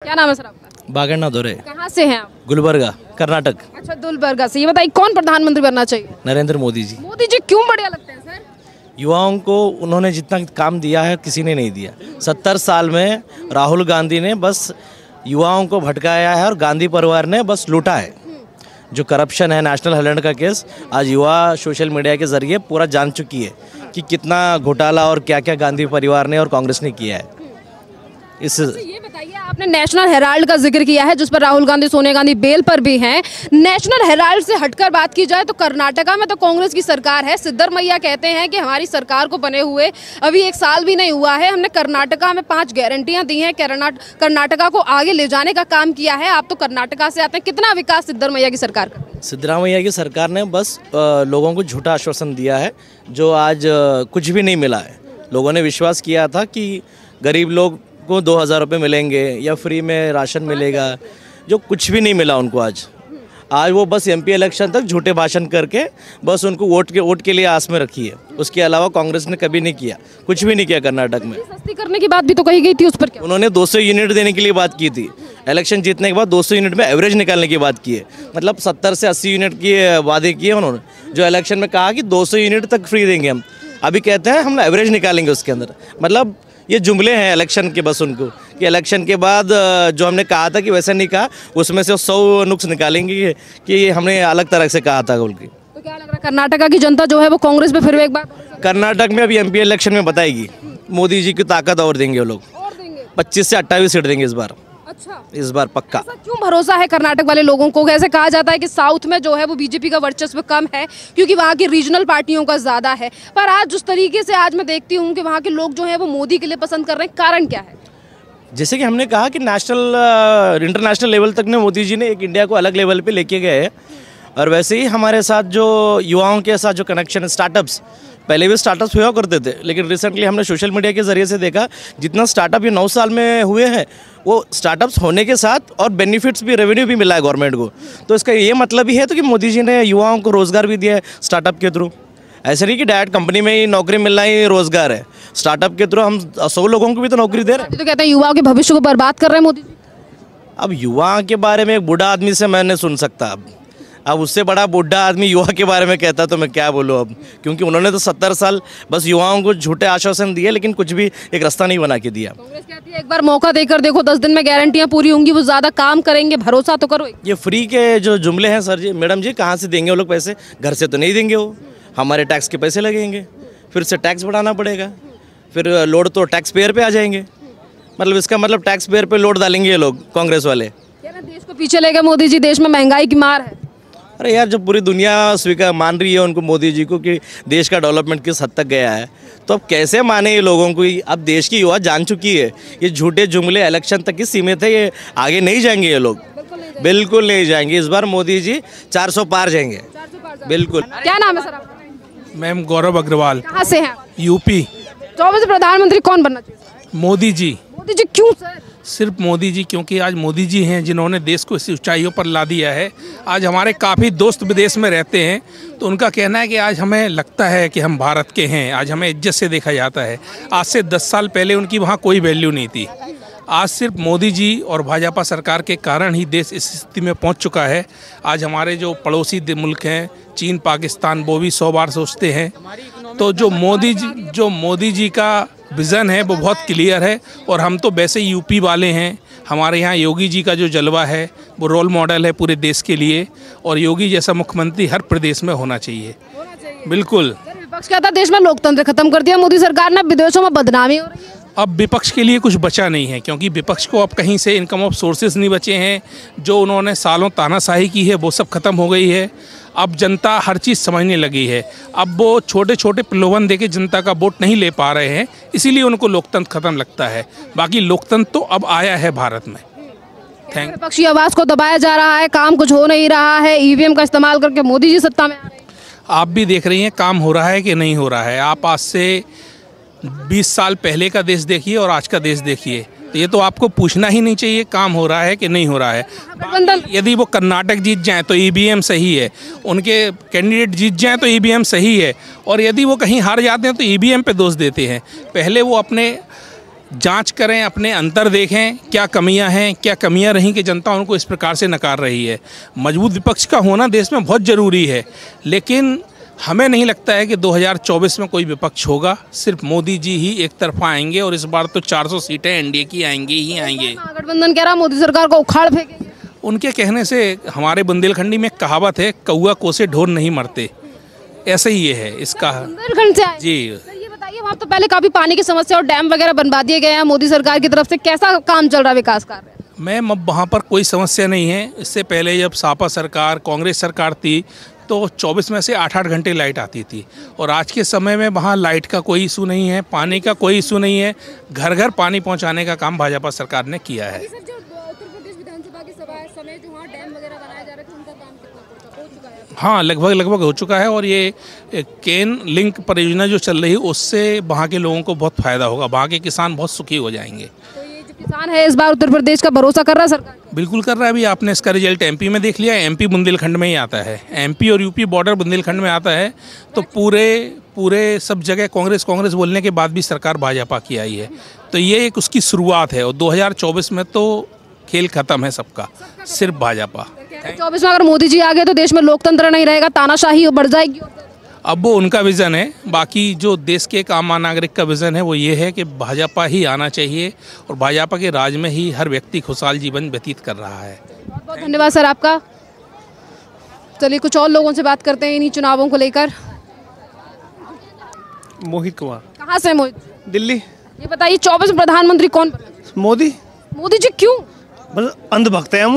क्या नाम है सर आपका? बागड़ना दौरे। कहाँ से हैं आप? गुलबर्गा, कर्नाटक। अच्छा, गुलबर्गा से। ये बताइए कौन प्रधानमंत्री बनना चाहिए? नरेंद्र मोदी जी। मोदी जी क्यों बढ़िया लगते हैं सर? युवाओं को उन्होंने जितना काम दिया है किसी ने नहीं दिया। 70 साल में राहुल गांधी ने बस युवाओं को भटकाया है और गांधी परिवार ने बस लूटा है। जो करप्शन है, नेशनल हेराल्ड का केस, आज युवा सोशल मीडिया के जरिए पूरा जान चुकी है कि कितना घोटाला और क्या क्या गांधी परिवार ने और कांग्रेस ने किया है। ये बताइए, आपने नेशनल हेराल्ड का जिक्र किया है जिस पर राहुल गांधी, सोनिया गांधी बेल पर भी हैं। नेशनल हेराल्ड से हटकर बात की जाए तो कर्नाटका में तो कांग्रेस की सरकार है। सिद्धरमैया कहते हैं कि हमारी सरकार को बने हुए अभी 1 साल भी नहीं हुआ है, हमने कर्नाटका में 5 गारंटियां दी हैं, कर्नाटका को आगे ले जाने का काम किया है। आप तो कर्नाटका से आते हैं, कितना विकास सिद्धरमैया की सरकार का? सिद्धरामैया की सरकार ने बस लोगों को झूठा आश्वासन दिया है, जो आज कुछ भी नहीं मिला है। लोगों ने विश्वास किया था कि गरीब लोग को 2000 रुपये मिलेंगे या फ्री में राशन मिलेगा, जो कुछ भी नहीं मिला उनको। आज वो बस एमपी इलेक्शन तक झूठे भाषण करके बस उनको वोट के लिए आस में रखी है। उसके अलावा कांग्रेस ने कभी नहीं किया, कुछ भी नहीं किया कर्नाटक में। सस्ती करने की बात भी तो कही गई थी, उस पर क्या? उन्होंने 200 यूनिट देने के लिए बात की थी। इलेक्शन जीतने के बाद 200 यूनिट में एवरेज निकालने की बात की है। मतलब 70 से 80 यूनिट की वादे किए उन्होंने, जो इलेक्शन में कहा कि 200 यूनिट तक फ्री देंगे हम। अभी कहते हैं हम एवरेज निकालेंगे उसके अंदर। मतलब ये जुमले हैं इलेक्शन के, बस उनको कि इलेक्शन के बाद जो हमने कहा था कि वैसा नहीं कहा, उसमें से 100 नुक्स निकालेंगे कि हमने अलग तरह से कहा था बोल के। तो क्या लग रहा है कर्नाटका की जनता जो है वो कांग्रेस पे फिर एक बार? कर्नाटक में अभी एमपी इलेक्शन में बताएगी। मोदी जी की ताकत और देंगे वो लोग। 25 से 28 सीट देंगे इस बार। अच्छा, इस बार पक्का। क्यों भरोसा है कर्नाटक वाले लोगों को? ऐसे कहा जाता है कि साउथ में जो है वो बीजेपी का वर्चस्व कम है क्योंकि वहाँ की रीजनल पार्टियों का ज्यादा है, पर आज जिस तरीके से आज मैं देखती हूँ कि वहाँ के लोग जो है वो मोदी के लिए पसंद कर रहे हैं, कारण क्या है? जैसे कि हमने कहा कि नेशनल इंटरनेशनल लेवल तक ने मोदी जी ने एक इंडिया को अलग लेवल पे लेके गए हैं। और वैसे ही हमारे साथ जो युवाओं के साथ जो कनेक्शन है, स्टार्टअप्स, पहले भी स्टार्टअप्स हुआ करते थे, लेकिन रिसेंटली हमने सोशल मीडिया के ज़रिए से देखा जितना स्टार्टअप ये 9 साल में हुए हैं, वो स्टार्टअप्स होने के साथ और बेनिफिट्स भी, रेवेन्यू भी मिला है गवर्नमेंट को। तो इसका ये मतलब ही है तो कि मोदी जी ने युवाओं को रोज़गार भी दिया है स्टार्टअप के थ्रू। ऐसे नहीं कि डायरेक्ट कंपनी में ही नौकरी मिलना ही रोज़गार है, स्टार्टअप के थ्रू हम 100 लोगों को भी तो नौकरी दे रहे हैं। तो कहते हैं युवाओं के भविष्य को बर्बाद कर रहे हैं मोदी जी। अब युवा के बारे में एक बूढ़ा आदमी से मैं नहीं सुन सकता। अब उससे बड़ा बूढ़ा आदमी युवा के बारे में कहता तो मैं क्या बोलूँ अब, क्योंकि उन्होंने तो 70 साल बस युवाओं को झूठे आश्वासन दिए, लेकिन कुछ भी एक रास्ता नहीं बना के दिया। कांग्रेस कहती है एक बार मौका देकर देखो, 10 दिन में गारंटियां पूरी होंगी, वो ज्यादा काम करेंगे, भरोसा तो करो। ये फ्री के जो जुमले हैं सर जी, मैडम जी, कहाँ से देंगे वो लोग पैसे? घर से तो नहीं देंगे, वो हमारे टैक्स के पैसे लगेंगे, फिर से टैक्स बढ़ाना पड़ेगा, फिर लोड तो टैक्स पेयर पे आ जाएंगे। मतलब इसका मतलब टैक्स पेयर पे लोड डालेंगे ये लोग, कांग्रेस वाले। देश को पीछे ले गए मोदी जी, देश में महंगाई की मार है। अरे यार, जब पूरी दुनिया स्वीकार मान रही है उनको, मोदी जी को, कि देश का डेवलपमेंट किस हद तक गया है, तो अब कैसे माने ये लोगों को? अब देश की युवा जान चुकी है ये झूठे जुमले इलेक्शन तक ही सीमित है, ये आगे नहीं जाएंगे ये लोग, बिल्कुल नहीं जाएंगे। इस बार मोदी जी 400 पार जाएंगे, बिल्कुल। क्या नाम है सर आपका? मैम गौरव अग्रवाल। कहाँ से हैं? यूपी। तो अब प्रधानमंत्री कौन बनना चाहिए? मोदी जी। मोदी जी क्यों सर? सिर्फ मोदी जी, क्योंकि आज मोदी जी हैं जिन्होंने देश को इस ऊंचाइयों पर ला दिया है। आज हमारे काफ़ी दोस्त विदेश में रहते हैं, तो उनका कहना है कि आज हमें लगता है कि हम भारत के हैं, आज हमें इज्जत से देखा जाता है। आज से 10 साल पहले उनकी वहाँ कोई वैल्यू नहीं थी। आज सिर्फ मोदी जी और भाजपा सरकार के कारण ही देश इस स्थिति में पहुँच चुका है। आज हमारे जो पड़ोसी मुल्क हैं, चीन, पाकिस्तान, वो भी 100 बार सोचते हैं। तो जो मोदी जी का विज़न है वो बहुत क्लियर है, और हम तो वैसे ही यूपी वाले हैं। हमारे यहाँ योगी जी का जो जलवा है वो रोल मॉडल है पूरे देश के लिए, और योगी जैसा मुख्यमंत्री हर प्रदेश में होना चाहिए। बिल्कुल। विपक्ष कहता देश में लोकतंत्र खत्म कर दिया मोदी सरकार ने, विदेशों में बदनामी हो रही है। अब विपक्ष के लिए कुछ बचा नहीं है, क्योंकि विपक्ष को अब कहीं से इनकम ऑफ सोर्सेज नहीं बचे हैं। जो उन्होंने सालों तानाशाही की है वो सब खत्म हो गई है। अब जनता हर चीज़ समझने लगी है। अब वो छोटे छोटे प्रलोभन देके जनता का वोट नहीं ले पा रहे हैं, इसीलिए उनको लोकतंत्र खत्म लगता है। बाकी लोकतंत्र तो अब आया है भारत में। थैंक। विपक्षी आवाज़ को दबाया जा रहा है, काम कुछ हो नहीं रहा है, ईवीएम का इस्तेमाल करके मोदी जी सत्ता में आ रहे हैं। आप भी देख रही हैं काम हो रहा है कि नहीं हो रहा है। आप आज से 20 साल पहले का देश देखिए और आज का देश देखिए, तो ये तो आपको पूछना ही नहीं चाहिए काम हो रहा है कि नहीं हो रहा है। यदि वो कर्नाटक जीत जाएं तो ईवीएम सही है, उनके कैंडिडेट जीत जाएं तो ईवीएम सही है, और यदि वो कहीं हार जाते हैं तो ईवीएम पे दोष देते हैं। पहले वो अपने जांच करें, अपने अंतर देखें, क्या कमियां हैं, क्या कमियां रहीं कि जनता उनको इस प्रकार से नकार रही है। मजबूत विपक्ष का होना देश में बहुत ज़रूरी है, लेकिन हमें नहीं लगता है कि 2024 में कोई विपक्ष होगा। सिर्फ मोदी जी ही एक तरफा आएंगे और इस बार तो 400 सीटें एनडीए की आएंगी ही आएंगे। महागठबंधन कह रहा मोदी सरकार को उखाड़ फेंकेंगे। उनके कहने से हमारे बुंदेलखंडी में कहावत है, कौआ कोसे ढोर नहीं मरते, ऐसे ही ये है इसका। बुंदेलखंड से आए। जी, सर ये बताइए, वहाँ तो पहले काफी पानी की समस्या और डैम वगैरह बनवा दिए गए हैं मोदी सरकार की तरफ से, कैसा काम चल रहा है विकास कार्य? मैम अब वहाँ पर कोई समस्या नहीं है। इससे पहले जब सापा सरकार, कांग्रेस सरकार थी तो 24 में से 8-8 घंटे लाइट आती थी, और आज के समय में वहाँ लाइट का कोई इशू नहीं है, पानी का कोई इशू नहीं है। घर घर पानी पहुँचाने का काम भाजपा सरकार ने किया है। सर जो उत्तर प्रदेश विधानसभा की सभा समय जो वहाँ डैम वगैरह बनाए जा रहे थे उनका काम कितना हो चुका है? हाँ, लगभग हो चुका है, और ये केन लिंक परियोजना जो चल रही है उससे वहाँ के लोगों को बहुत फायदा होगा, वहाँ के किसान बहुत सुखी हो जाएंगे। तो ये जो किसान है इस बार उत्तर प्रदेश का भरोसा कर रहा है सरकार? बिल्कुल कर रहा है। अभी आपने इसका रिजल्ट एमपी में देख लिया, एमपी बुंदेलखंड में ही आता है, एमपी और यूपी बॉर्डर बुंदेलखंड में आता है। तो पूरे सब जगह कांग्रेस बोलने के बाद भी सरकार भाजपा की आई है, तो ये एक उसकी शुरुआत है। और 2024 में तो खेल खत्म है सबका, सिर्फ भाजपा। 24 में अगर मोदी जी आ गए तो देश में लोकतंत्र नहीं रहेगा, तानाशाही बढ़ जाएगी। अब वो उनका विज़न है, बाकी जो देश के एक आम नागरिक का विज़न है वो ये है कि भाजपा ही आना चाहिए, और भाजपा के राज में ही हर व्यक्ति खुशहाल जीवन व्यतीत कर रहा है। बहुत बहुत धन्यवाद सर आपका। चलिए कुछ और लोगों से बात करते हैं इन्हीं चुनावों को लेकर। मोहित कुमार। कहाँ से मोहित? दिल्ली। ये बताइए 24 में प्रधानमंत्री कौन बना? मोदी। मोदी जी क्यों? बस अंधभक्त हैं हम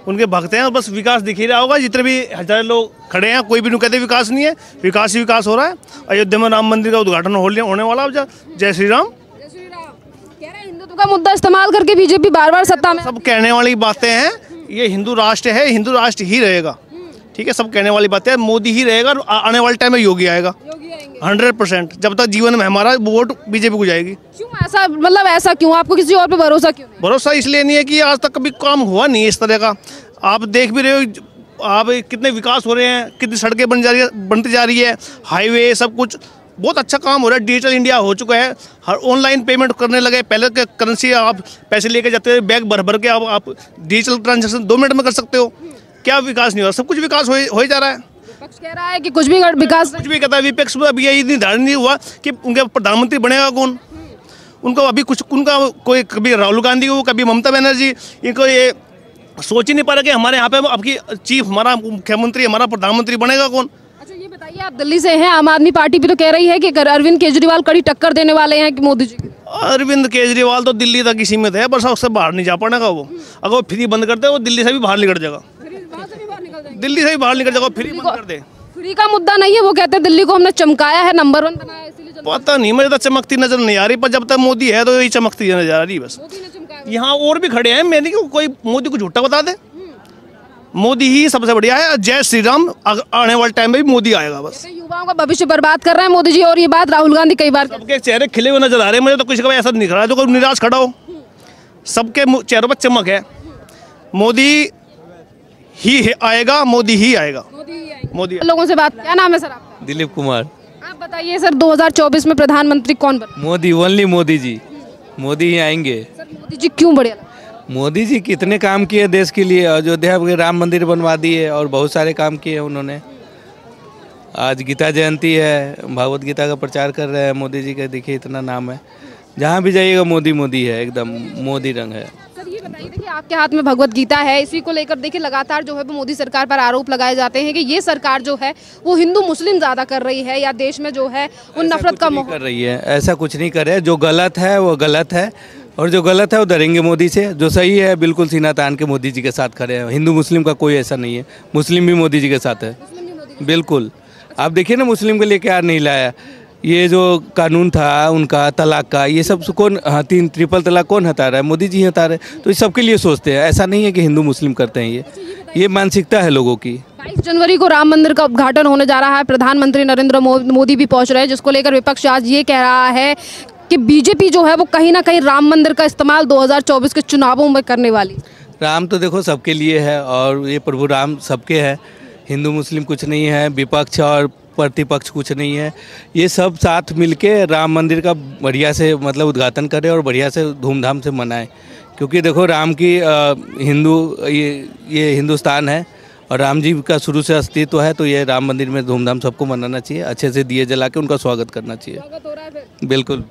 उनके भक्त हैं, और बस विकास दिख ही रहा होगा। जितने भी हजारों लोग खड़े हैं, कोई भी नहीं कहते विकास नहीं है, विकास ही विकास हो रहा है। अयोध्या में राम मंदिर का उद्घाटन होने वाला है। जय श्री राम। जय श्री राम। कह रहे हैं हिंदुत्व का मुद्दा इस्तेमाल करके बीजेपी बार-बार सत्ता में। सब कहने वाली बातें हैं, ये हिंदू राष्ट्र है, हिंदू राष्ट्र ही रहेगा, ठीक है। सब कहने वाली बातें हैं, मोदी ही रहेगा, और आने वाले टाइम में योगी आएगा 100%। जब तक जीवन में हमारा वोट बीजेपी को जाएगी। क्यों ऐसा, मतलब ऐसा क्यों? आपको किसी और पे भरोसा क्यों नहीं? भरोसा इसलिए नहीं है कि आज तक कभी काम हुआ नहीं है इस तरह का। आप देख भी रहे हो, आप कितने विकास हो रहे हैं, कितनी सड़कें बनती जा रही है, हाईवे, सब कुछ बहुत अच्छा काम हो रहा है। डिजिटल इंडिया हो चुका है, हर ऑनलाइन पेमेंट करने लगे। पहले के करेंसी आप पैसे लेके जाते थे बैग भर के, अब आप डिजिटल ट्रांजेक्शन 2 मिनट में कर सकते हो। क्या विकास नहीं हो रहा? सब कुछ विकास हो ही जा रहा है। विपक्ष कह रहा है कि कुछ भी विकास कुछ भी कहता है विपक्ष में। अभी यही निर्धारण नहीं हुआ कि उनके प्रधानमंत्री बनेगा कौन। उनको अभी कुछ, उनका कोई कभी राहुल गांधी को, कभी ममता बनर्जी, इनको ये सोच ही नहीं पा रहा कि हमारे यहाँ पे आपकी चीफ, हमारा मुख्यमंत्री, हमारा प्रधानमंत्री बनेगा कौन। अच्छा ये बताइए, आप दिल्ली से हैं, आम आदमी पार्टी भी तो कह रही है कि अरविंद केजरीवाल कड़ी टक्कर देने वाले हैं कि मोदी जी। अरविंद केजरीवाल तो दिल्ली तक ही सीमित है, बस उससे बाहर नहीं जा पाएगा वो। अगर वो फ्री बंद करते वो दिल्ली से भी बाहर निकल जाएगा, दिल्ली से भी बाहर निकल जाएगा। फ्री बंद कर दे। फ्री का मुद्दा नहीं है, वो कहते हैं दिल्ली को हमने चमकाया है, नंबर 1 बनाया है, इसीलिए पता नहीं, मुझे तो चमकती नजर नहीं आ रही, पर जब तक मोदी है तो यही चमकती नजर आ रही है बस। यहाँ और भी खड़े हैं, मैंने क्यों कोई मोदी को झूठा बता दे। मोदी ही सबसे बढ़िया है। जय श्री राम। आने वाले टाइम में भी मोदी आएगा बस। युवाओं का भविष्य बर्बाद कर रहे हैं मोदी जी, और ये बात राहुल गांधी कई बार। सबके चेहरे खिले हुए नजर आ रहे हैं, मुझे तो किसी का ऐसा दिख रहा है जो कोई निराश खड़ा हो। सबके चेहरों पर चमक है। मोदी ही आएगा, मोदी ही आएगा, मोदी। लोगों से बात, क्या नाम है सर आपका? दिलीप कुमार। आप बताइए सर 2024 में प्रधानमंत्री कौन बने? मोदी, ओनली मोदी जी, मोदी ही आएंगे। सर मोदी जी क्यों बढ़िया? मोदी जी कितने काम किए देश के लिए, अयोध्या में राम मंदिर बनवा दिए और बहुत सारे काम किए उन्होंने। आज गीता जयंती है, भागवत गीता का प्रचार कर रहे हैं मोदी जी का, देखिए इतना नाम है, जहाँ भी जाइएगा मोदी मोदी है, एकदम मोदी रंग है। सर ये बताइए, देखिए आपके हाथ में भगवत गीता है, इसी को लेकर देखिए लगातार जो है वो मोदी सरकार पर आरोप लगाए जाते हैं कि ये सरकार जो है वो हिंदू मुस्लिम ज्यादा कर रही है, या देश में जो है वो नफरत का माहौल कर रही है। ऐसा कुछ नहीं कर रहे, जो गलत है वो गलत है, और जो गलत है वो डरेंगे मोदी से। जो सही है बिल्कुल सीना तान के मोदी जी के साथ खड़े हैं। हिंदू मुस्लिम का कोई ऐसा नहीं है, मुस्लिम भी मोदी जी के साथ है बिल्कुल। आप देखिए ना, मुस्लिम के लिए क्या नहीं लाया, ये जो कानून था उनका तलाक का, ये सब कौन, हाँ 3 ट्रिपल तलाक कौन हटा रहा है? मोदी जी हटा रहे। तो ये सबके लिए सोचते हैं, ऐसा नहीं है कि हिंदू मुस्लिम करते हैं। ये मानसिकता है लोगों की। 22 जनवरी को राम मंदिर का उद्घाटन होने जा रहा है, प्रधानमंत्री नरेंद्र मोदी भी पहुंच रहे हैं, जिसको लेकर विपक्ष आज ये कह रहा है कि बीजेपी जो है वो कहीं ना कहीं राम मंदिर का इस्तेमाल 2024 के चुनावों में करने वाली। राम तो देखो सबके लिए है, और ये प्रभु राम सबके है, हिंदू मुस्लिम कुछ नहीं है। विपक्ष और प्रतिपक्ष कुछ नहीं है। ये सब साथ मिलके राम मंदिर का बढ़िया से मतलब उद्घाटन करें और बढ़िया से धूमधाम से मनाएं, क्योंकि देखो राम की ये हिंदुस्तान है और राम जी का शुरू से अस्तित्व है, तो ये राम मंदिर में धूमधाम सबको मनाना चाहिए, अच्छे से दिए जला के उनका स्वागत करना चाहिए। स्वागत हो रहा है फिर? बिल्कुल।